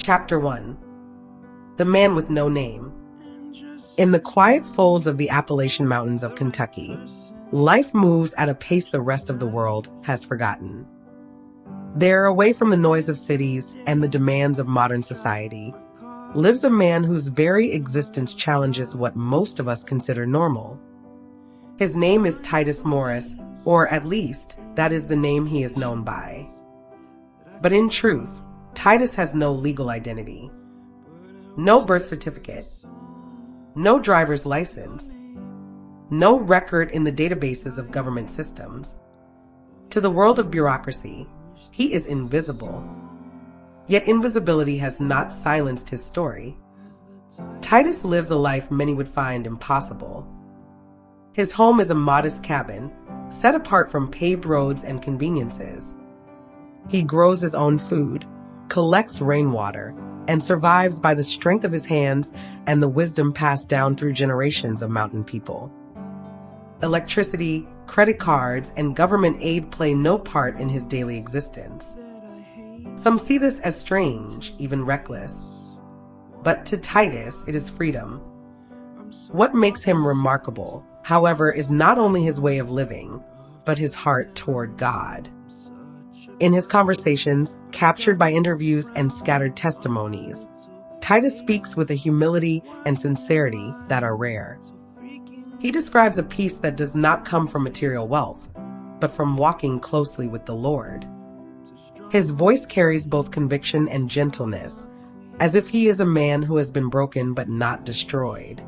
Chapter 1. The Man with No Name. In the quiet folds of the Appalachian Mountains of Kentucky, life moves at a pace the rest of the world has forgotten. There, away from the noise of cities and the demands of modern society, lives a man whose very existence challenges what most of us consider normal. His name is Titus Morris, or at least, that is the name he is known by. But in truth, Titus has no legal identity, no birth certificate, no driver's license, no record in the databases of government systems. To the world of bureaucracy, he is invisible. Yet invisibility has not silenced his story. Titus lives a life many would find impossible. His home is a modest cabin, set apart from paved roads and conveniences. He grows his own food, collects rainwater, and survives by the strength of his hands and the wisdom passed down through generations of mountain people. Electricity, credit cards, and government aid play no part in his daily existence. Some see this as strange, even reckless. But to Titus, it is freedom. What makes him remarkable, however, is not only his way of living, but his heart toward God. In his conversations, captured by interviews and scattered testimonies, Titus speaks with a humility and sincerity that are rare. He describes a peace that does not come from material wealth, but from walking closely with the Lord. His voice carries both conviction and gentleness, as if he is a man who has been broken but not destroyed.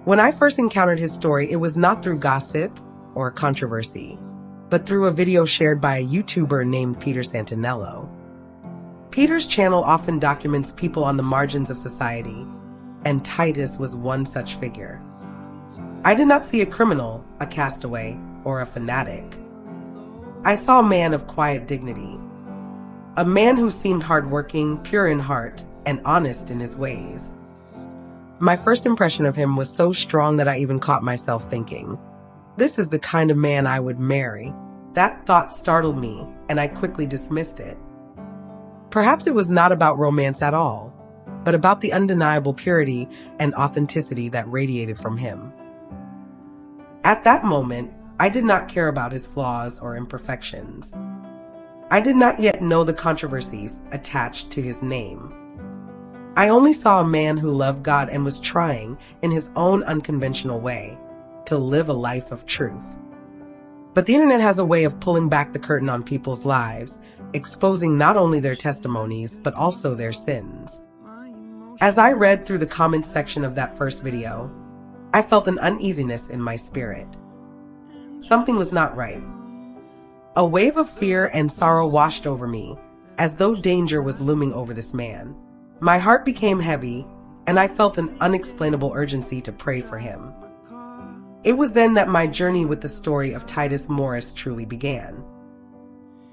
When I first encountered his story, it was not through gossip or controversy, but through a video shared by a YouTuber named Peter Santinello. Peter's channel often documents people on the margins of society, and Titus was one such figure. I did not see a criminal, a castaway, or a fanatic. I saw a man of quiet dignity, a man who seemed hardworking, pure in heart, and honest in his ways. My first impression of him was so strong that I even caught myself thinking, "This is the kind of man I would marry." That thought startled me, and I quickly dismissed it. Perhaps it was not about romance at all, but about the undeniable purity and authenticity that radiated from him. At that moment, I did not care about his flaws or imperfections. I did not yet know the controversies attached to his name. I only saw a man who loved God and was trying, in his own unconventional way, to live a life of truth. But the internet has a way of pulling back the curtain on people's lives, exposing not only their testimonies, but also their sins. As I read through the comments section of that first video, I felt an uneasiness in my spirit. Something was not right. A wave of fear and sorrow washed over me, as though danger was looming over this man. My heart became heavy, and I felt an unexplainable urgency to pray for him. It was then that my journey with the story of Titus Morris truly began.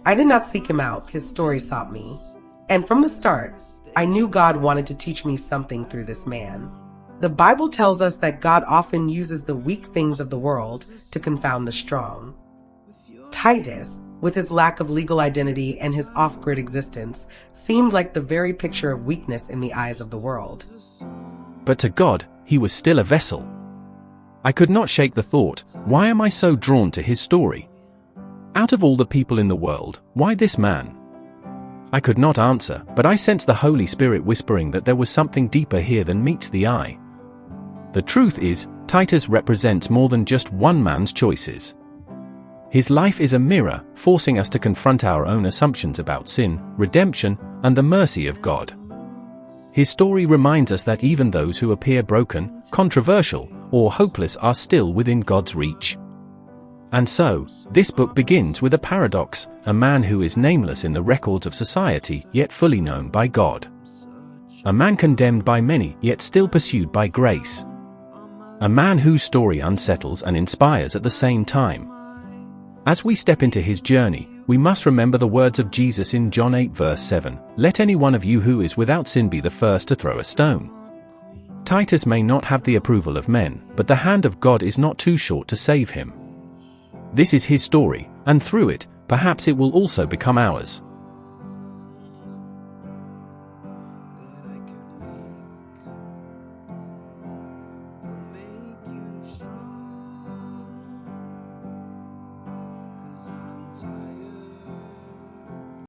I did not seek him out, his story sought me. And from the start, I knew God wanted to teach me something through this man. The Bible tells us that God often uses the weak things of the world to confound the strong. Titus, with his lack of legal identity and his off-grid existence, seemed like the very picture of weakness in the eyes of the world. But to God, he was still a vessel. I could not shake the thought, why am I so drawn to his story? Out of all the people in the world, why this man? I could not answer, but I sensed the Holy Spirit whispering that there was something deeper here than meets the eye. The truth is, Titus represents more than just one man's choices. His life is a mirror, forcing us to confront our own assumptions about sin, redemption, and the mercy of God. His story reminds us that even those who appear broken, controversial, or hopeless are still within God's reach. And so, this book begins with a paradox, a man who is nameless in the records of society, yet fully known by God. A man condemned by many, yet still pursued by grace. A man whose story unsettles and inspires at the same time. As we step into his journey, we must remember the words of Jesus in John 8 verse 7, "Let any one of you who is without sin be the first to throw a stone." Titus may not have the approval of men, but the hand of God is not too short to save him. This is his story, and through it, perhaps it will also become ours. tired.